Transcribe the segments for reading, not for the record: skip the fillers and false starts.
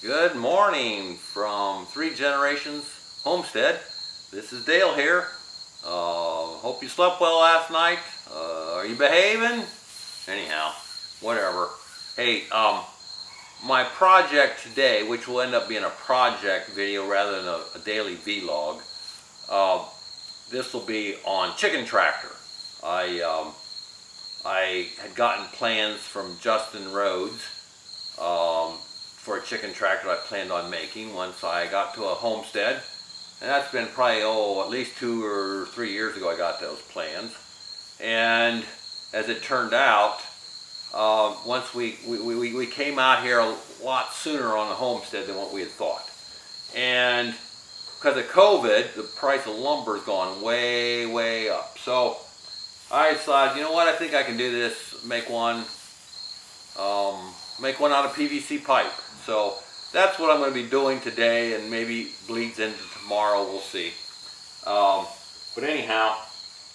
Good morning from Three Generations Homestead. This is Dale here. Hope you slept well last night. Are you behaving? Anyhow, whatever. Hey, my project today, which will end up being a project video rather than a daily vlog, this will be on chicken tractor. I had gotten plans from Justin Rhodes for a chicken tractor I planned on making once I got to a homestead. And that's been probably, at least 2 or 3 years ago I got those plans. And as it turned out, once we came out here a lot sooner on the homestead than what we had thought. And because of COVID, the price of lumber has gone way, way up. So I decided, you know what, I think I can do this, make one out of PVC pipe. So that's what I'm going to be doing today, and maybe bleeds into tomorrow, we'll see. But anyhow,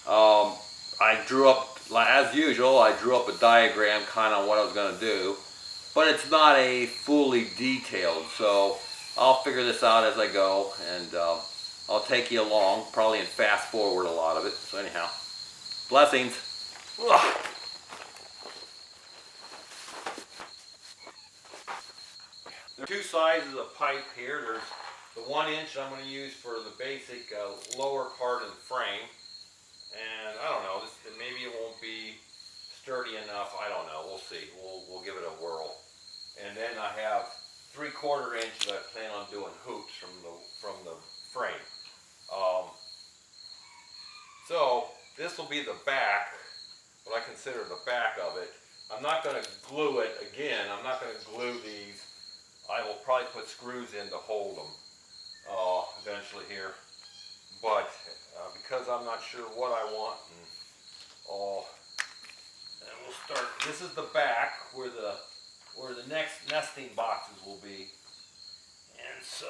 I drew up, as usual, I drew up a diagram kind of what I was going to do, but it's not a fully detailed, so I'll figure this out as I go, and I'll take you along, probably, and fast forward a lot of it. So anyhow, blessings. Ugh. There are two sizes of pipe here. There's the 1 inch I'm going to use for the basic lower part of the frame. And I don't know, maybe it won't be sturdy enough. I don't know. We'll see. We'll give it a whirl. And then I have 3/4 inch that I plan on doing hoops from the frame. So this will be the back, what I consider the back of it. I'm not going to glue it again. I'm not going to glue these. I will probably put screws in to hold them eventually here, but because I'm not sure what I want, and we'll start. This is the back where the next nesting boxes will be, and so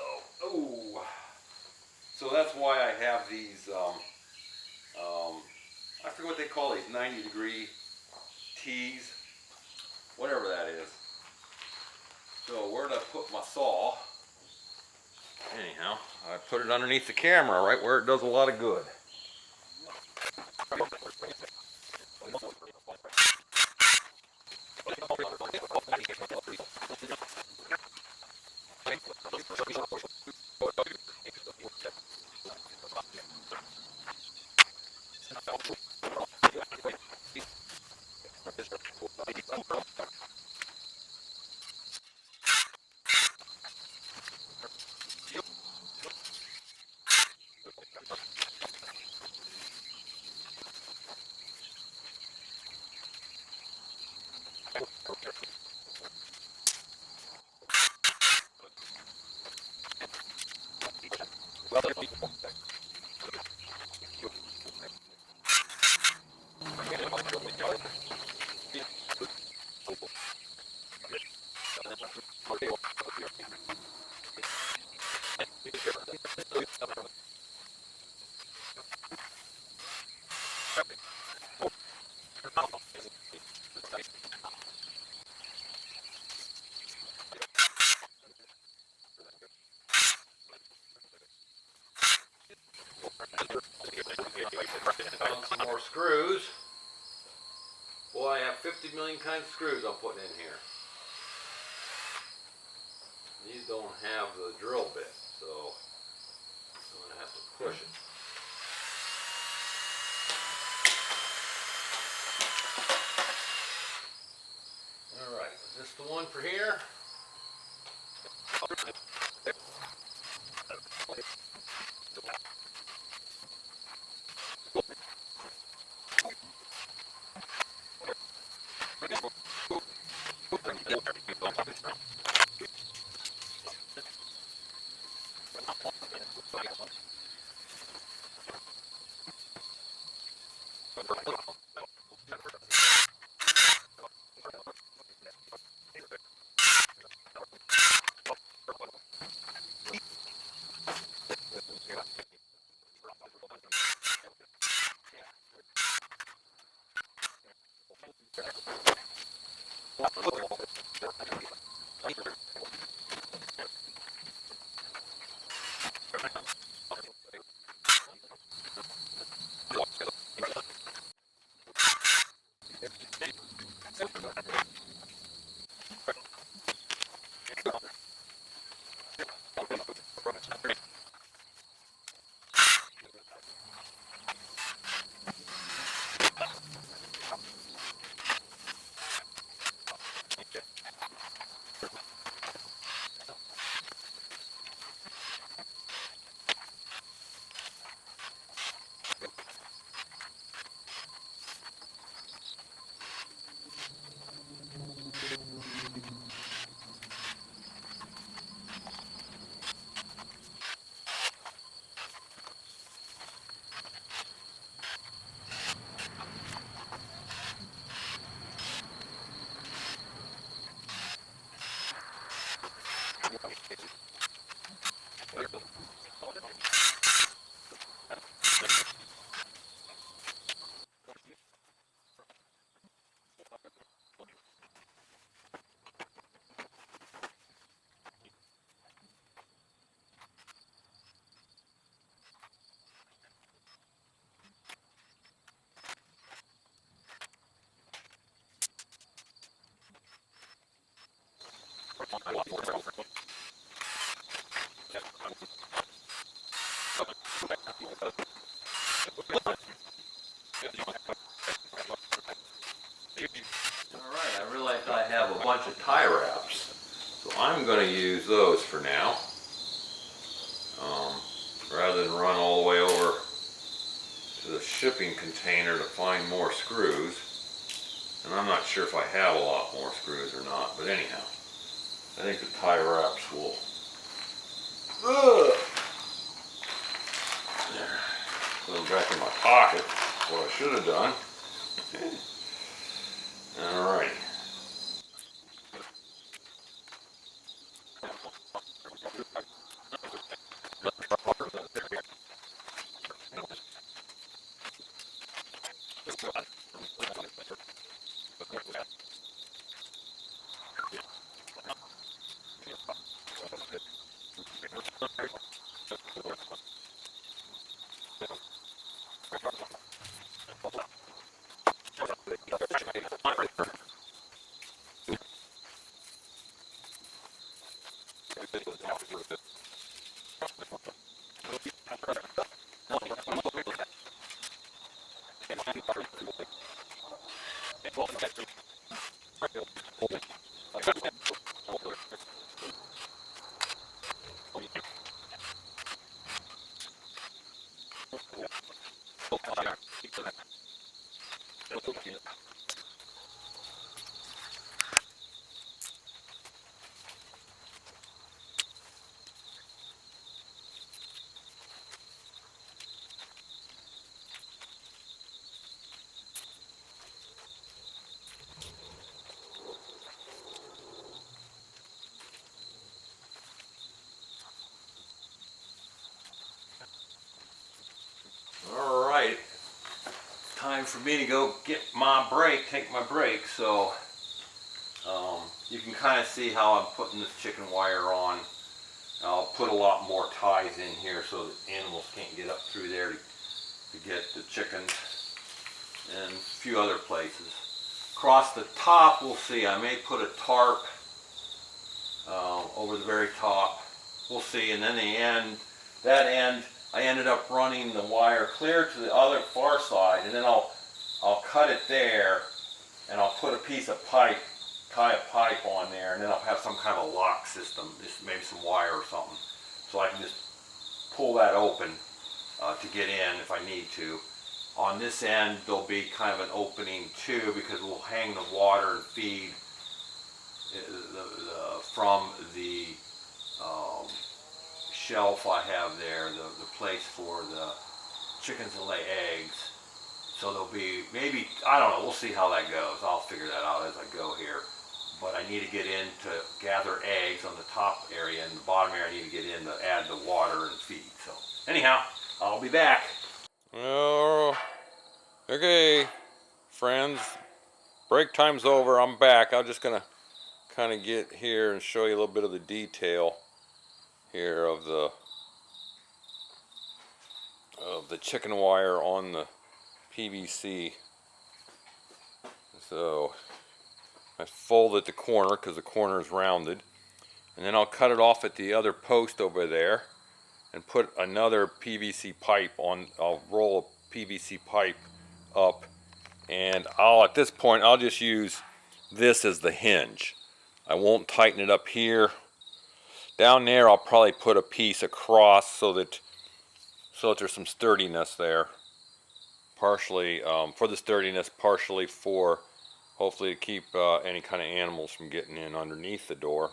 that's why I have these. I forget what they call these 90-degree tees, whatever that is. So where did I put my saw? Anyhow, I put it underneath the camera, right where it does a lot of good. Some more screws. Boy, I have 50 million kinds of screws I'm putting in here. These don't have the drill bit, so I'm going to have to push it. Alright, is this the one for here? Alright, I realized I have a bunch of tie wraps. So I'm going to use those for now. Rather than run all the way over to the shipping container to find more screws. And I'm not sure if I have a lot more screws or not, but anyhow, I think the tie wraps will. There. Put them back in my pocket. What I should have done. Alrighty. Alright, time for me to go get my break, take my break. So you can kind of see how I'm putting this chicken wire on. I'll put a lot more ties in here so that animals can't get up through there to get the chickens and a few other places. Across the top, we'll see, I may put a tarp over the very top. We'll see. And then the end, that end, I ended up running the wire clear to the other far side, and then I'll cut it there, and I'll put a piece of pipe, tie a pipe on there, and then I'll have some kind of lock system, just maybe some wire or something, so I can just pull that open to get in if I need to. On this end, there'll be kind of an opening too, because we'll hang the water and feed from the shelf I have there, the place for the chickens to lay eggs. So there'll be, maybe, I don't know, we'll see how that goes. I'll figure that out as I go here. But I need to get in to gather eggs on the top area, and the bottom area I need to get in to add the water and feed. So anyhow, I'll be back. Oh, okay, friends. Break time's over. I'm back. I'm just gonna kind of get here and show you a little bit of the detail here of the chicken wire on the PVC. So I fold at the corner because the corner is rounded, and then I'll cut it off at the other post over there and put another PVC pipe on. I'll roll a PVC pipe up, and at this point I'll just use this as the hinge. I won't tighten it up here. Down there I'll probably put a piece across so that there's some sturdiness there. Partially for the sturdiness, partially for hopefully to keep any kind of animals from getting in underneath the door.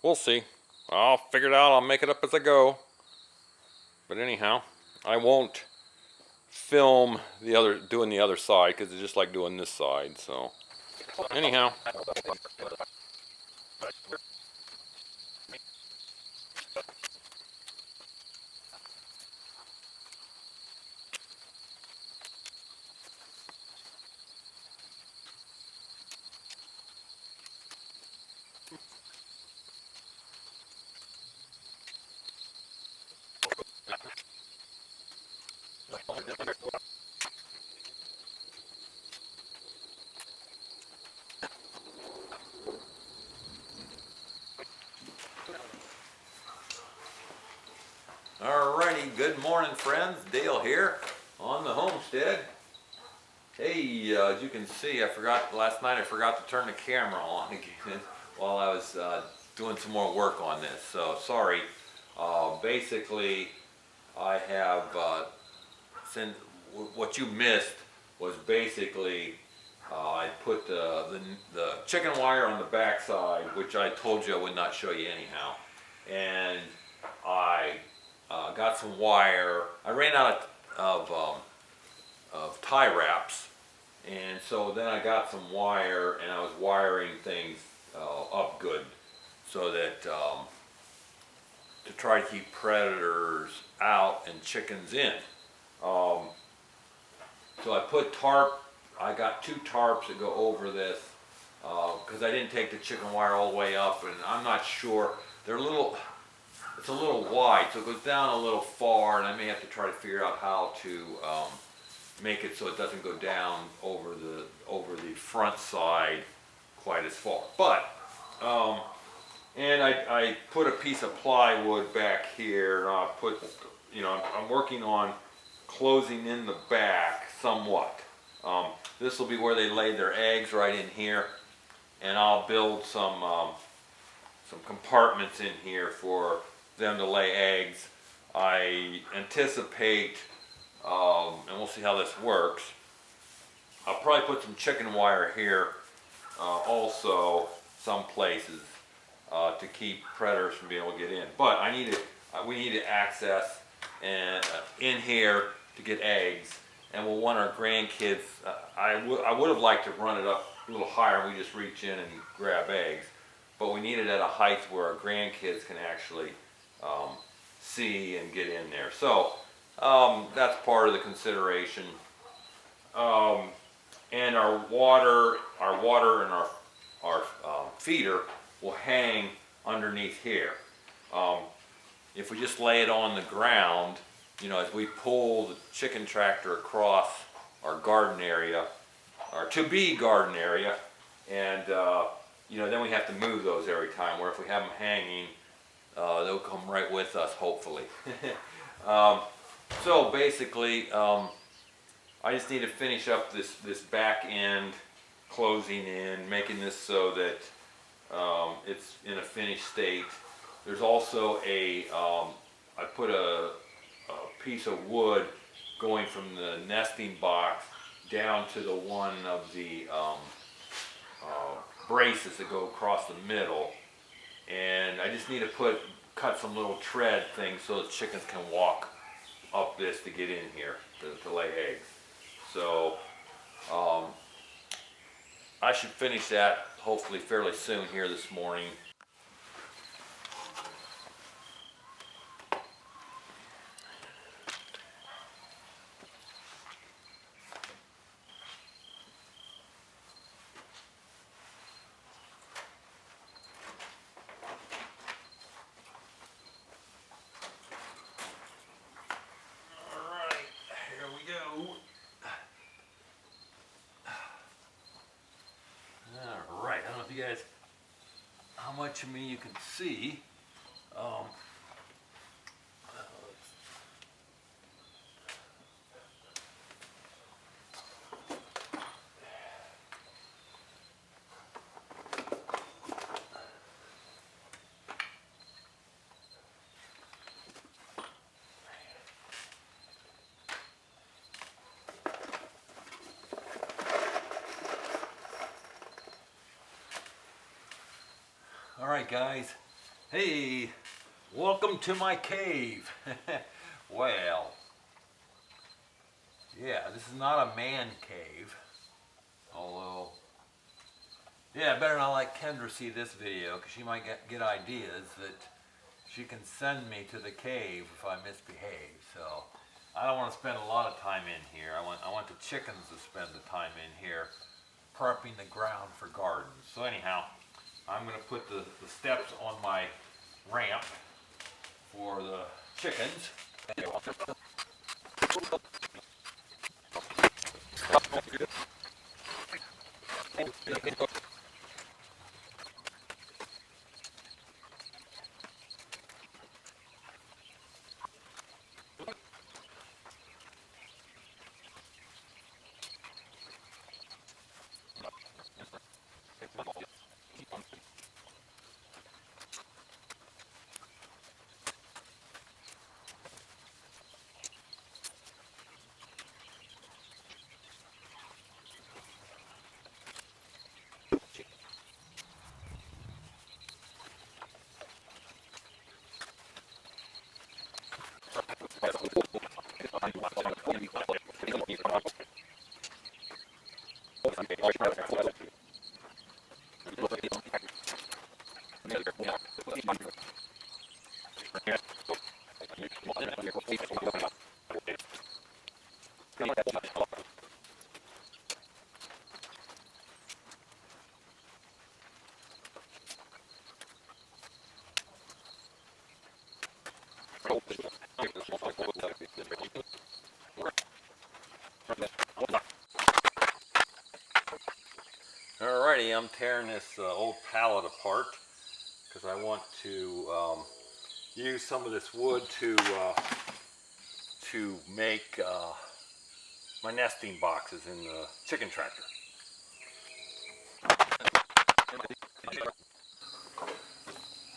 We'll see. I'll figure it out. I'll make it up as I go. But anyhow, I won't film doing the other side because it's just like doing this side. So anyhow. friends, Dale here on the homestead. Hey, as you can see, last night I forgot to turn the camera on again while I was doing some more work on this, so sorry. Basically, I have, what you missed was basically I put the chicken wire on the back side, which I told you I would not show you anyhow, and I got some wire. I ran out of tie wraps, and so then I got some wire and I was wiring things up good so that to try to keep predators out and chickens in. So I put I got 2 tarps that go over this because I didn't take the chicken wire all the way up, and I'm not sure. It's a little wide, so it goes down a little far, and I may have to try to figure out how to make it so it doesn't go down over the front side quite as far. But and I put a piece of plywood back here, and I put, I'm working on closing in the back somewhat. This will be where they lay their eggs, right in here, and I'll build some compartments in here for them to lay eggs. I anticipate, and we'll see how this works, I'll probably put some chicken wire here also some places to keep predators from being able to get in. But we need to access in here to get eggs, and we'll want our grandkids. I would have liked to run it up a little higher and we just reach in and grab eggs, but we need it at a height where our grandkids can actually see and get in there. So that's part of the consideration. And our water and our feeder will hang underneath here. If we just lay it on the ground, as we pull the chicken tractor across our garden area, our to-be garden area, and then we have to move those every time, where if we have them hanging, they'll come right with us, hopefully. So basically, I just need to finish up this back end, closing in, making this so that it's in a finished state. There's also I put a piece of wood going from the nesting box down to the one of the braces that go across the middle, and I just need to cut some little tread things so the chickens can walk up this to get in here to lay eggs. So I should finish that hopefully fairly soon here this morning. Alright, I don't know if you guys, how much of me you can see. Alright guys, hey, welcome to my cave. Well, yeah, this is not a man cave, although, yeah, better not let Kendra see this video because she might get ideas that she can send me to the cave if I misbehave. So I don't want to spend a lot of time in here. I want the chickens to spend the time in here prepping the ground for gardens. So anyhow, I'm going to put the steps on my ramp for the chickens. Alrighty, I'm tearing this old pallet apart because I want to use some of this wood to make my nesting boxes in the chicken tractor.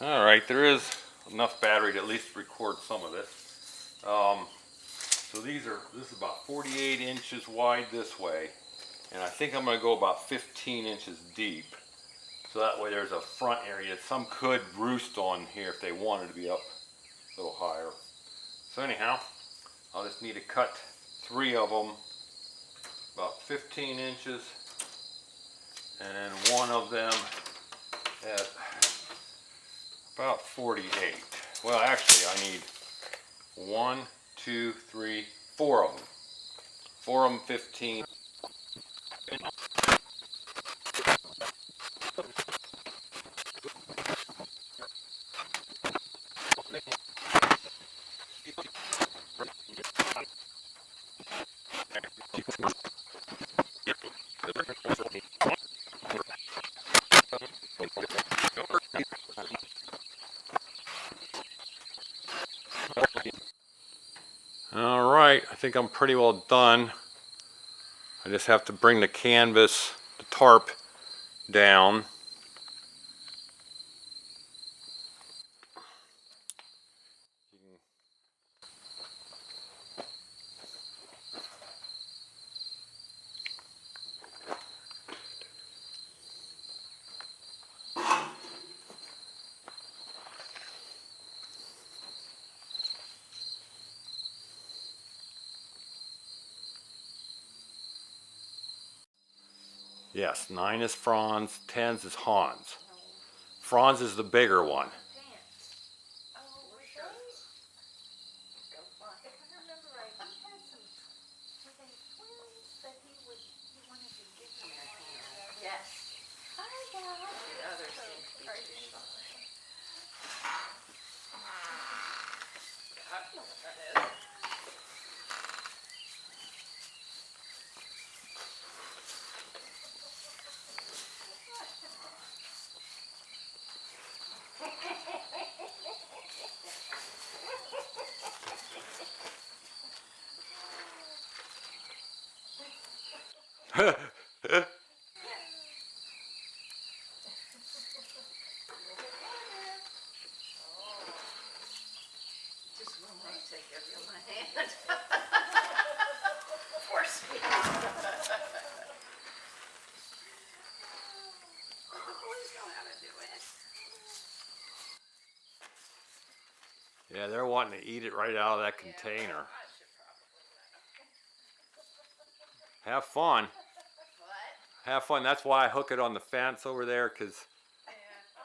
Alright, there is enough battery to at least record some of this. So this is about 48 inches wide this way, and I think I'm going to go about 15 inches deep. So that way there's a front area. Some could roost on here if they wanted to be up a little higher. So anyhow, I'll just need to cut 3 of them about 15 inches, and then one of them at about 48. Well, actually I need 1, 2, 3, 4 of them. 4 of them 15. Alright, I think I'm pretty well done. I just have to bring the canvas, the tarp, down. Yes, 9 is Franz, 10 is Hans. Franz is the bigger one. Yeah, they're wanting to eat it right out of that container. Have fun. Have fun. That's why I hook it on the fence over there,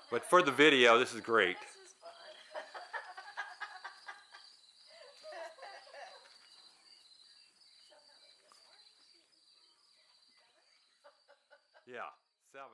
but for the video, this is great. Yeah, 7.